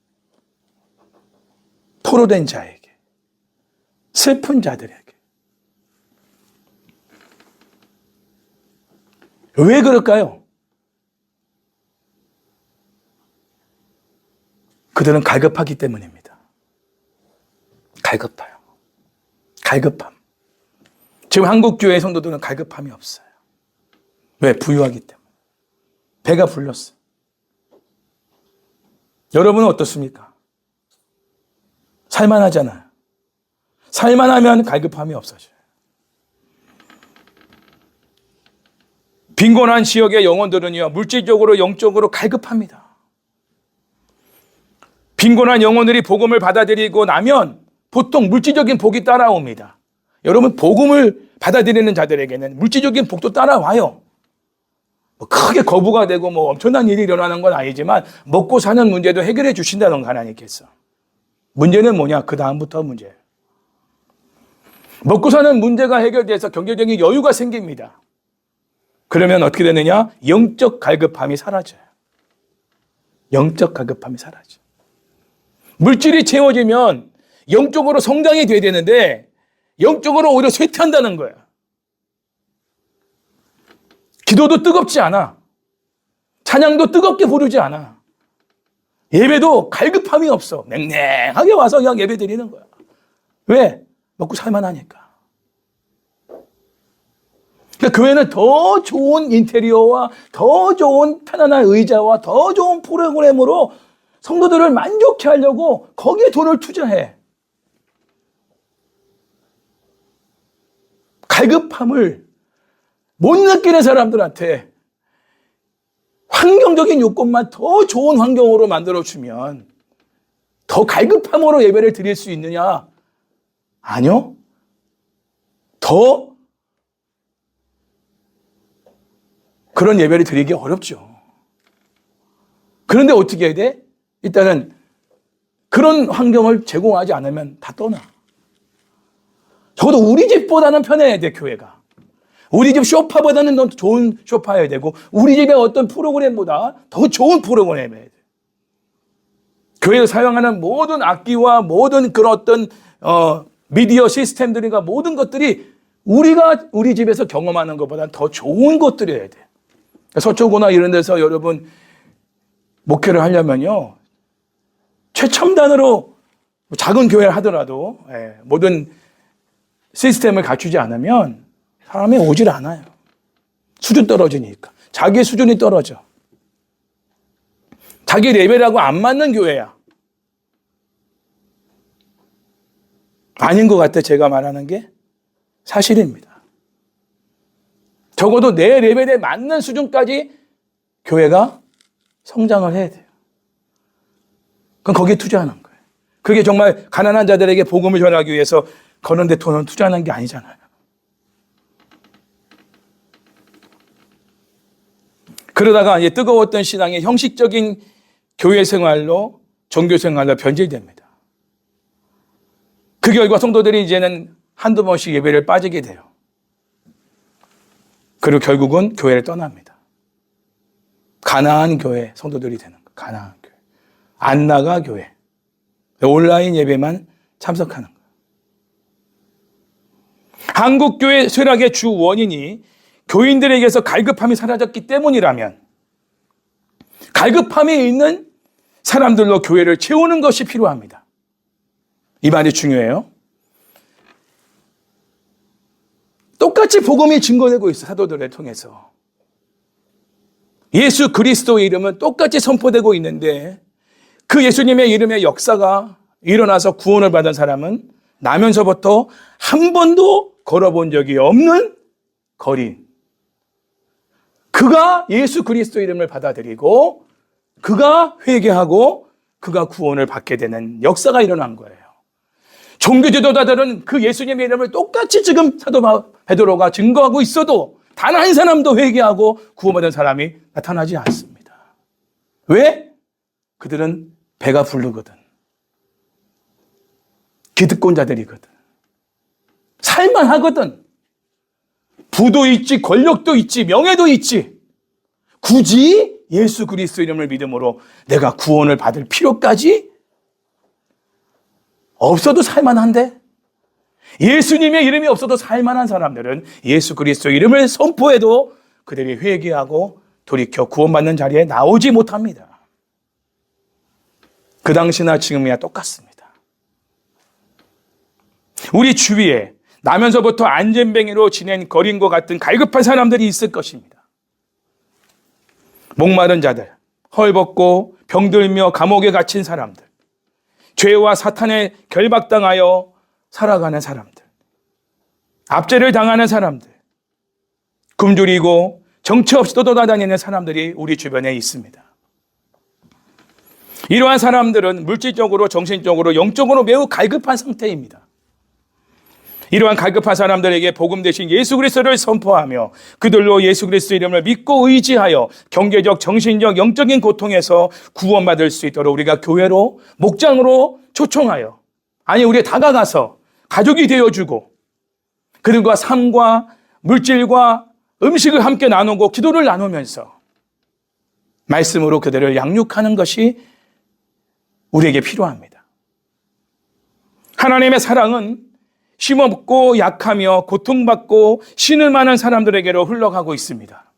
포로된 자에게, 슬픈 자들에게. 왜 그럴까요? 그들은 갈급하기 때문입니다. 갈급해요. 갈급함. 지금 한국교회 성도들은 갈급함이 없어요. 왜? 부유하기 때문에. 배가 불렀어요. 여러분은 어떻습니까? 살만하잖아요. 살만하면 갈급함이 없어져요. 빈곤한 지역의 영혼들은요, 물질적으로 영적으로 갈급합니다. 빈곤한 영혼들이 복음을 받아들이고 나면 보통 물질적인 복이 따라옵니다. 여러분, 복음을 받아들이는 자들에게는 물질적인 복도 따라와요. 크게 거부가 되고 엄청난 일이 일어나는 건 아니지만 먹고 사는 문제도 해결해 주신다는 거, 하나님께서. 문제는 뭐냐? 그 다음부터 문제예요. 먹고 사는 문제가 해결돼서 경제적인 여유가 생깁니다. 그러면 어떻게 되느냐? 영적 갈급함이 사라져요. 영적 갈급함이 사라져요. 물질이 채워지면 영적으로 성장이 돼야 되는데 영적으로 오히려 쇠퇴한다는 거야. 기도도 뜨겁지 않아. 찬양도 뜨겁게 부르지 않아. 예배도 갈급함이 없어. 맹맹하게 와서 그냥 예배 드리는 거야. 왜? 먹고 살만하니까. 그러니까 교회는 더 좋은 인테리어와 더 좋은 편안한 의자와 더 좋은 프로그램으로 성도들을 만족해 하려고 거기에 돈을 투자해. 갈급함을 못 느끼는 사람들한테 환경적인 요건만 더 좋은 환경으로 만들어주면 더 갈급함으로 예배를 드릴 수 있느냐? 아니요. 더 그런 예배를 드리기 어렵죠. 그런데 어떻게 해야 돼? 일단은 그런 환경을 제공하지 않으면 다 떠나. 적어도 우리 집보다는 편해야 돼, 교회가. 우리 집 소파보다는 더 좋은 소파여야 되고, 우리 집의 어떤 프로그램보다 더 좋은 프로그램이어야 돼. 교회에서 사용하는 모든 악기와 모든 그런 어떤 미디어 시스템들과 모든 것들이 우리가 우리 집에서 경험하는 것보다 더 좋은 것들이어야 돼. 서초구나 이런 데서 여러분 목회를 하려면요, 최첨단으로 작은 교회를 하더라도 모든 시스템을 갖추지 않으면 사람이 오질 않아요. 수준 떨어지니까. 자기의 수준이 떨어져. 자기 레벨하고 안 맞는 교회야. 아닌 것 같아, 제가 말하는 게. 사실입니다. 적어도 내 레벨에 맞는 수준까지 교회가 성장을 해야 돼요. 그럼 거기에 투자하는 거예요. 그게 정말 가난한 자들에게 복음을 전하기 위해서 그런 데 돈을 투자하는 게 아니잖아요. 그러다가 이제 뜨거웠던 신앙의 형식적인 교회 생활로 종교 생활로 변질됩니다. 그 결과 성도들이 이제는 한두 번씩 예배를 빠지게 돼요. 그리고 결국은 교회를 떠납니다. 가나안 교회 성도들이 되는 거예요. 가나안 교회. 안 나가 교회. 온라인 예배만 참석하는 거예요. 한국교회 쇠락의 주 원인이 교인들에게서 갈급함이 사라졌기 때문이라면 갈급함이 있는 사람들로 교회를 채우는 것이 필요합니다. 이 말이 중요해요. 똑같이 복음이 증거되고 있어요. 사도들을 통해서. 예수 그리스도의 이름은 똑같이 선포되고 있는데 그 예수님의 이름의 역사가 일어나서 구원을 받은 사람은 나면서부터 한 번도 걸어본 적이 없는 거린. 그가 예수 그리스도 이름을 받아들이고 그가 회개하고 그가 구원을 받게 되는 역사가 일어난 거예요. 종교 지도자들은 그 예수님의 이름을 똑같이 지금 사도 베드로가 증거하고 있어도 단 한 사람도 회개하고 구원받은 사람이 나타나지 않습니다. 왜? 그들은 배가 부르거든. 기득권자들이거든. 살만하거든. 부도 있지, 권력도 있지, 명예도 있지. 굳이 예수 그리스도 이름을 믿음으로 내가 구원을 받을 필요까지 없어도 살만한데? 예수님의 이름이 없어도 살만한 사람들은 예수 그리스도 이름을 선포해도 그들이 회개하고 돌이켜 구원받는 자리에 나오지 못합니다. 그 당시나 지금이야 똑같습니다. 우리 주위에 나면서부터 안전뱅이로 지낸 거린과 같은 갈급한 사람들이 있을 것입니다. 목마른 자들, 헐벗고 병들며 감옥에 갇힌 사람들, 죄와 사탄에 결박당하여 살아가는 사람들, 압제를 당하는 사람들, 굶주리고 정처 없이 떠돌아다니는 사람들이 우리 주변에 있습니다. 이러한 사람들은 물질적으로, 정신적으로, 영적으로 매우 갈급한 상태입니다. 이러한 갈급한 사람들에게 복음 대신 예수 그리스도를 선포하며 그들로 예수 그리스도 이름을 믿고 의지하여 경제적, 정신적, 영적인 고통에서 구원받을 수 있도록 우리가 교회로, 목장으로 초청하여, 아니 우리 다가가서 가족이 되어주고 그들과 삶과 물질과 음식을 함께 나누고 기도를 나누면서 말씀으로 그들을 양육하는 것이 우리에게 필요합니다. 하나님의 사랑은 힘없고 약하며 고통받고 신을 많은 사람들에게로 흘러가고 있습니다.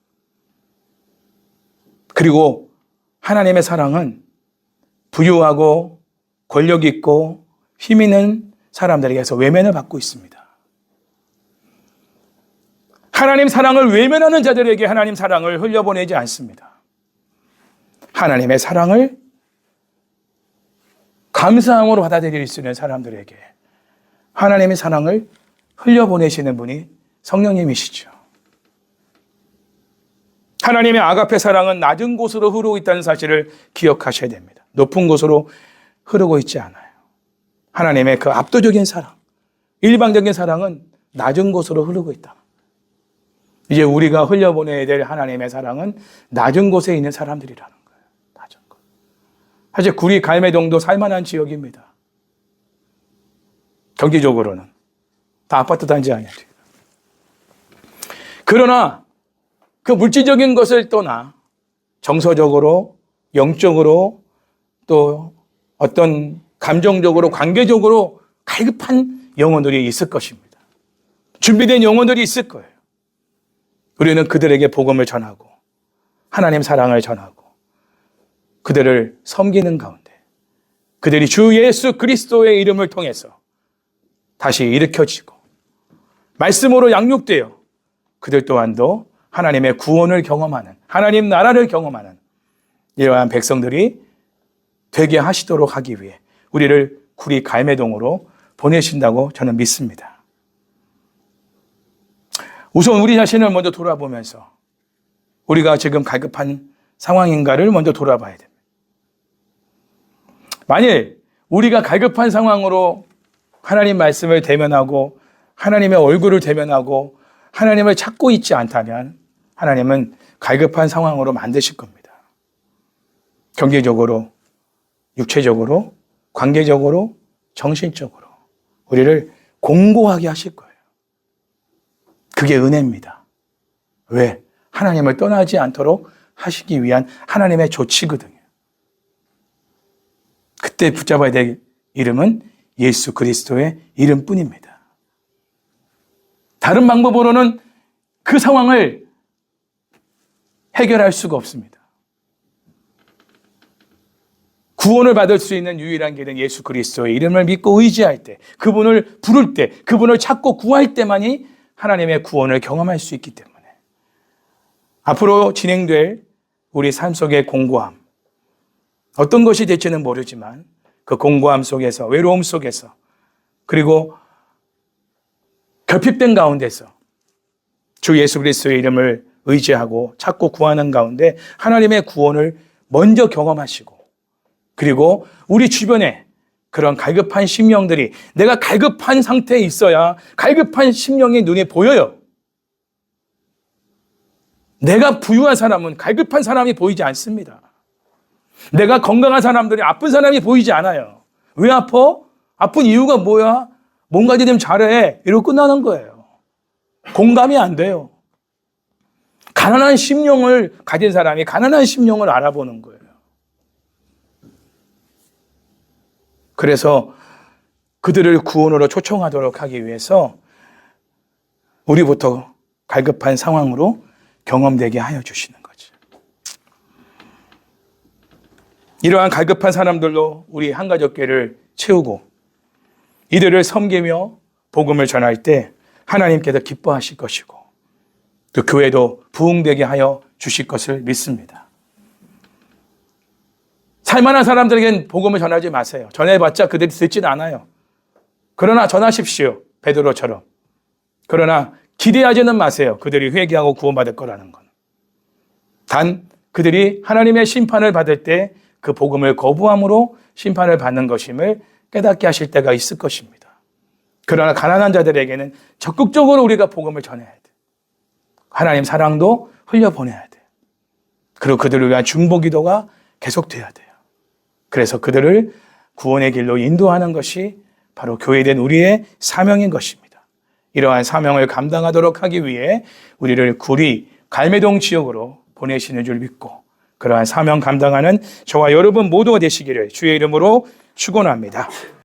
그리고 하나님의 사랑은 부유하고 권력 있고 힘 있는 사람들에게서 외면을 받고 있습니다. 하나님 사랑을 외면하는 자들에게 하나님 사랑을 흘려보내지 않습니다. 하나님의 사랑을 감사함으로 받아들일 수 있는 사람들에게 하나님의 사랑을 흘려보내시는 분이 성령님이시죠. 하나님의 아가페 사랑은 낮은 곳으로 흐르고 있다는 사실을 기억하셔야 됩니다. 높은 곳으로 흐르고 있지 않아요. 하나님의 그 압도적인 사랑, 일방적인 사랑은 낮은 곳으로 흐르고 있다. 이제 우리가 흘려보내야 될 하나님의 사랑은 낮은 곳에 있는 사람들이라는 거예요. 낮은 곳. 사실 구리 갈매동도 살만한 지역입니다. 경제적으로는 다 아파트 단지 아니에요. 그러나 그 물질적인 것을 떠나 정서적으로, 영적으로, 또 어떤 감정적으로, 관계적으로 갈급한 영혼들이 있을 것입니다. 준비된 영혼들이 있을 거예요. 우리는 그들에게 복음을 전하고 하나님 사랑을 전하고 그들을 섬기는 가운데 그들이 주 예수 그리스도의 이름을 통해서 다시 일으켜지고 말씀으로 양육되어 그들 또한도 하나님의 구원을 경험하는, 하나님 나라를 경험하는 이러한 백성들이 되게 하시도록 하기 위해 우리를 구리 갈매동으로 보내신다고 저는 믿습니다. 우선 우리 자신을 먼저 돌아보면서 우리가 지금 갈급한 상황인가를 먼저 돌아봐야 됩니다. 만일 우리가 갈급한 상황으로 하나님 말씀을 대면하고 하나님의 얼굴을 대면하고 하나님을 찾고 있지 않다면 하나님은 갈급한 상황으로 만드실 겁니다. 경제적으로, 육체적으로, 관계적으로, 정신적으로 우리를 공고하게 하실 거예요. 그게 은혜입니다. 왜? 하나님을 떠나지 않도록 하시기 위한 하나님의 조치거든요. 그때 붙잡아야 될 이름은 예수 그리스도의 이름뿐입니다. 다른 방법으로는 그 상황을 해결할 수가 없습니다. 구원을 받을 수 있는 유일한 길은 예수 그리스도의 이름을 믿고 의지할 때, 그분을 부를 때, 그분을 찾고 구할 때만이 하나님의 구원을 경험할 수 있기 때문에 앞으로 진행될 우리 삶 속의 공고함, 어떤 것이 될지는 모르지만 그 공고함 속에서, 외로움 속에서, 그리고 결핍된 가운데서 주 예수 그리스도의 이름을 의지하고 찾고 구하는 가운데 하나님의 구원을 먼저 경험하시고, 그리고 우리 주변에 그런 갈급한 심령들이, 내가 갈급한 상태에 있어야 갈급한 심령이 눈에 보여요. 내가 부유한 사람은 갈급한 사람이 보이지 않습니다. 내가 건강한 사람들이 아픈 사람이 보이지 않아요. 왜 아파? 아픈 이유가 뭐야? 뭔가지 좀 잘해. 이러고 끝나는 거예요. 공감이 안 돼요. 가난한 심령을 가진 사람이 가난한 심령을 알아보는 거예요. 그래서 그들을 구원으로 초청하도록 하기 위해서 우리부터 갈급한 상황으로 경험되게 하여 주시는 거죠. 이러한 갈급한 사람들로 우리 한가족계를 채우고 이들을 섬기며 복음을 전할 때 하나님께서 기뻐하실 것이고 또 교회도 부흥되게 하여 주실 것을 믿습니다. 살만한 사람들에겐 복음을 전하지 마세요. 전해봤자 그들이 듣지는 않아요. 그러나 전하십시오. 베드로처럼. 그러나 기대하지는 마세요. 그들이 회개하고 구원받을 거라는 건. 단 그들이 하나님의 심판을 받을 때 그 복음을 거부함으로 심판을 받는 것임을 깨닫게 하실 때가 있을 것입니다. 그러나 가난한 자들에게는 적극적으로 우리가 복음을 전해야 돼. 하나님 사랑도 흘려보내야 돼. 그리고 그들을 위한 중보기도가 계속돼야 돼요. 그래서 그들을 구원의 길로 인도하는 것이 바로 교회된 우리의 사명인 것입니다. 이러한 사명을 감당하도록 하기 위해 우리를 구리 갈매동 지역으로 보내시는 줄 믿고 그러한 사명 감당하는 저와 여러분 모두가 되시기를 주의 이름으로 축원합니다.